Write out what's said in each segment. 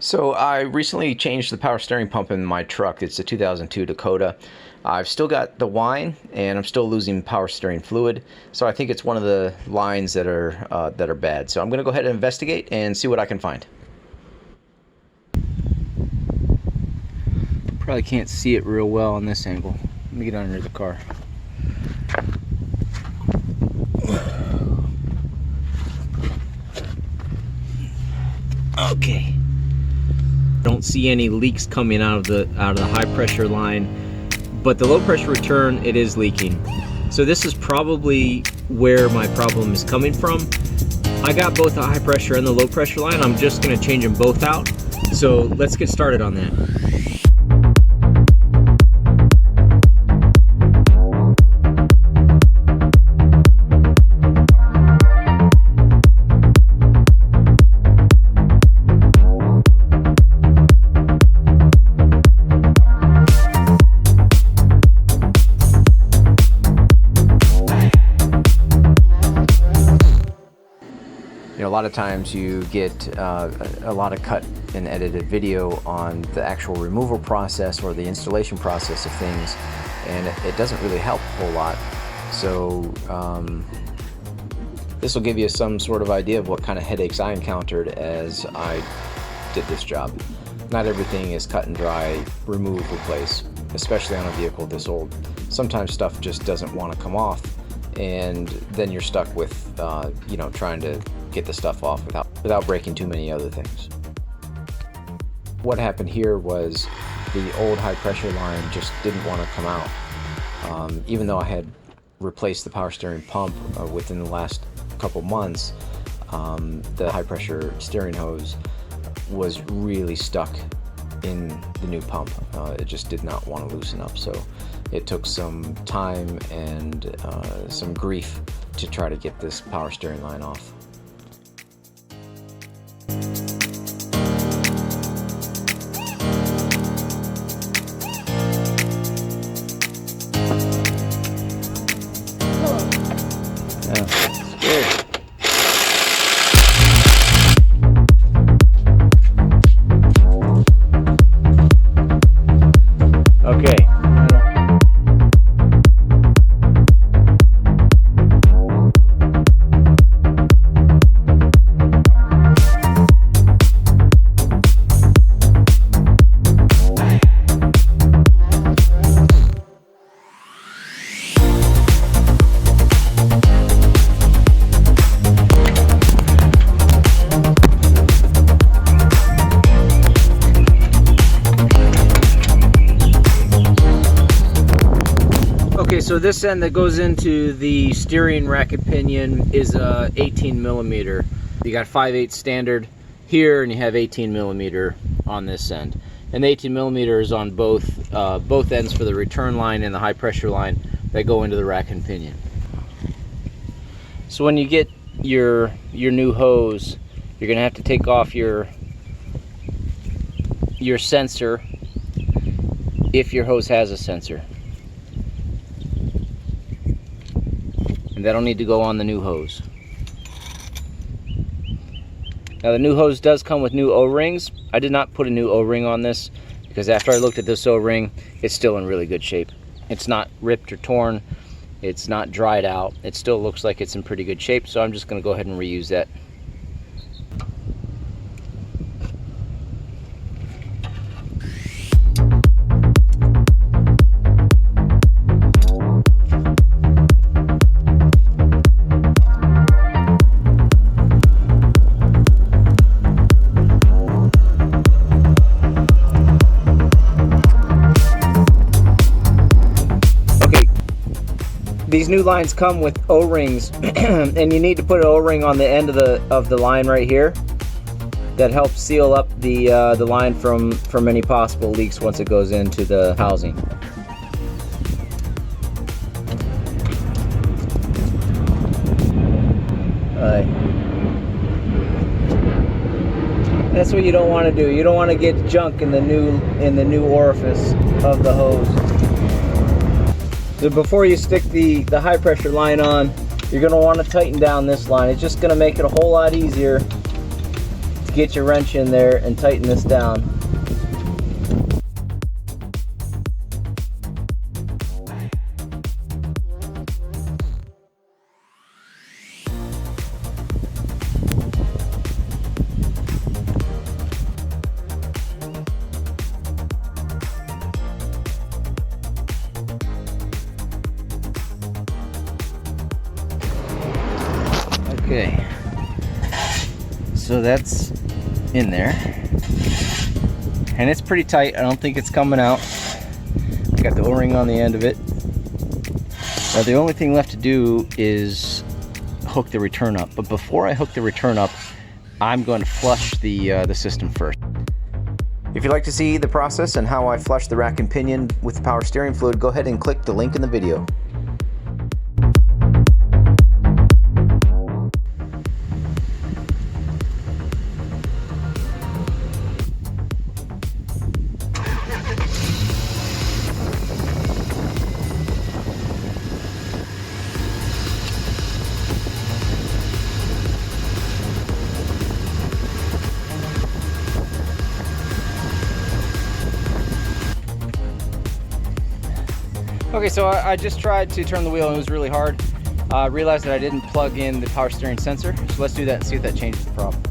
So I recently changed the power steering pump in my truck. It's a 2002 Dakota. I've still got the whine, and I'm still losing power steering fluid. So I think it's one of the lines that are bad. So I'm going to go ahead and investigate and see what I can find. Probably can't see it real well on this angle. Let me get under the car. Okay. Don't see any leaks coming out of the high pressure line, but the low pressure return, it is leaking. So this is probably where my problem is coming from. I got both the high pressure and the low pressure line. I'm just going to change them both out. So let's get started on that. You know, a lot of times you get a lot of cut and edited video on the actual removal process or the installation process of things, and it doesn't really help a whole lot. So this will give you some sort of idea of what kind of headaches I encountered as I did this job. Not everything is cut and dry, remove, replace, especially on a vehicle this old. Sometimes stuff just doesn't want to come off, and then you're stuck with you know, trying to get the stuff off without breaking too many other things. What happened here was the old high pressure line just didn't want to come out. Even though I had replaced the power steering pump within the last couple months, the high pressure steering hose was really stuck in the new pump. It just did not want to loosen up, so it took some time and some grief to try to get this power steering line off. Okay, so this end that goes into the steering rack and pinion is 18 millimeter. You got 5/8 standard here, and you have 18 millimeter on this end. And the 18 millimeter is on both ends for the return line and the high pressure line that go into the rack and pinion. So when you get your new hose, you're gonna have to take off your sensor, if your hose has a sensor. And that'll need to go on the new hose. Now the new hose does come with new O-rings. I did not put a new O-ring on this because after I looked at this O-ring, it's still in really good shape. It's not ripped or torn. It's not dried out. It still looks like it's in pretty good shape, so I'm just going to go ahead and reuse that. These new lines come with O-rings, and you need to put an O-ring on the end of the line right here. That helps seal up the line from any possible leaks once it goes into the housing. That's what you don't want to do. You don't want to get junk in the new orifice of the hose. So before you stick the high pressure line on, you're going to want to tighten down this line. It's just going to make it a whole lot easier get your wrench in there and tighten this down. Okay, so that's in there, and it's pretty tight. I don't think it's coming out. I got the O-ring on the end of it. Now the only thing left to do is hook the return up, but before I hook the return up, I'm going to flush the system first. If you'd like to see the process and how I flush the rack and pinion with the power steering fluid, go ahead and click the link in the video. Okay, so I just tried to turn the wheel and it was really hard. I realized that I didn't plug in the power steering sensor, so let's do that and see if that changes the problem.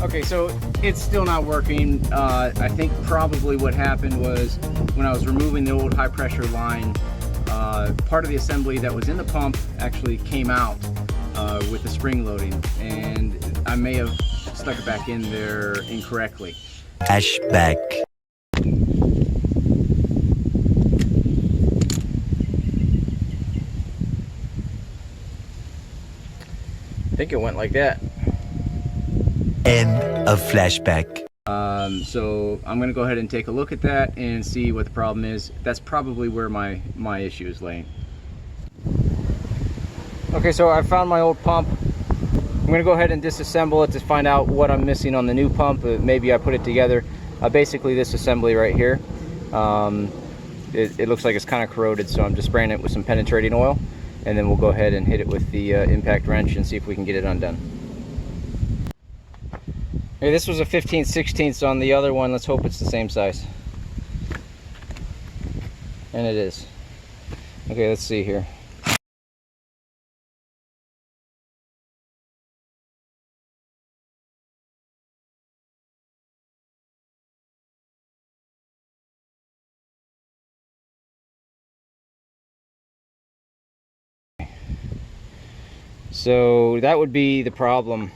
Okay, so it's still not working. I think probably what happened was when I was removing the old high pressure line, part of the assembly that was in the pump actually came out with the spring loading, and I may have stuck it back in there incorrectly. Flashback. I think it went like that. End of flashback. So I'm gonna go ahead and take a look at that and see what the problem is. That's probably where my issue is laying. Okay, so I found my old pump. I'm gonna go ahead and disassemble it to find out what I'm missing on the new pump. Maybe I put it together. Basically this assembly right here, it looks like it's kind of corroded, so I'm just spraying it with some penetrating oil, and then we'll go ahead and hit it with the impact wrench and see if we can get it undone. Okay, this was a 15/16 on the other one. Let's hope it's the same size. And it is. Okay, let's see here. So that would be the problem.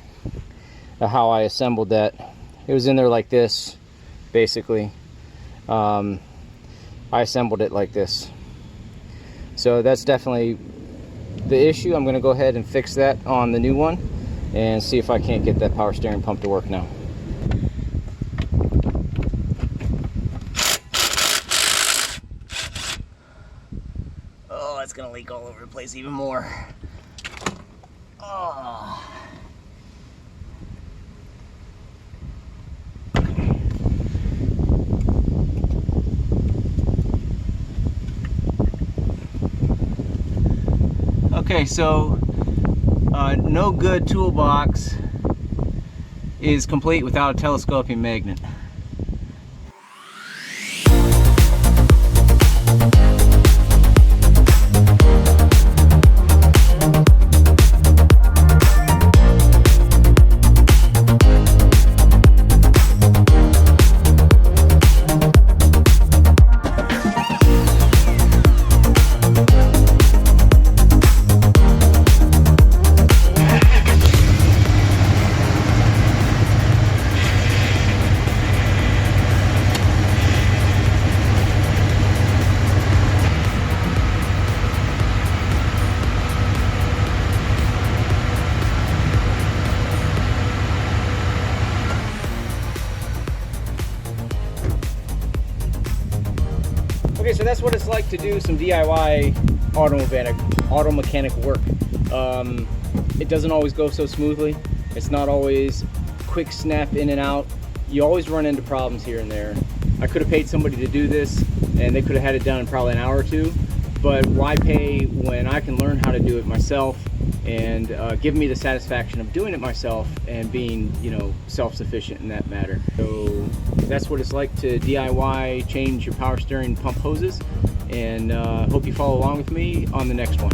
How I assembled that. It was in there like this, basically. I assembled it like this. So that's definitely the issue. I'm going to go ahead and fix that on the new one and see if I can't get that power steering pump to work now. Oh, it's going to leak all over the place even more. Oh. Okay, so no good toolbox is complete without a telescoping magnet. Okay, so that's what it's like to do some DIY auto mechanic work. It doesn't always go so smoothly. It's not always quick snap in and out. You always run into problems here and there. I could have paid somebody to do this and they could have had it done in probably an hour or two, but why pay when I can learn how to do it myself and give me the satisfaction of doing it myself and being, you know, self-sufficient in that matter. So that's what it's like to DIY change your power steering pump hoses, and hope you follow along with me on the next one.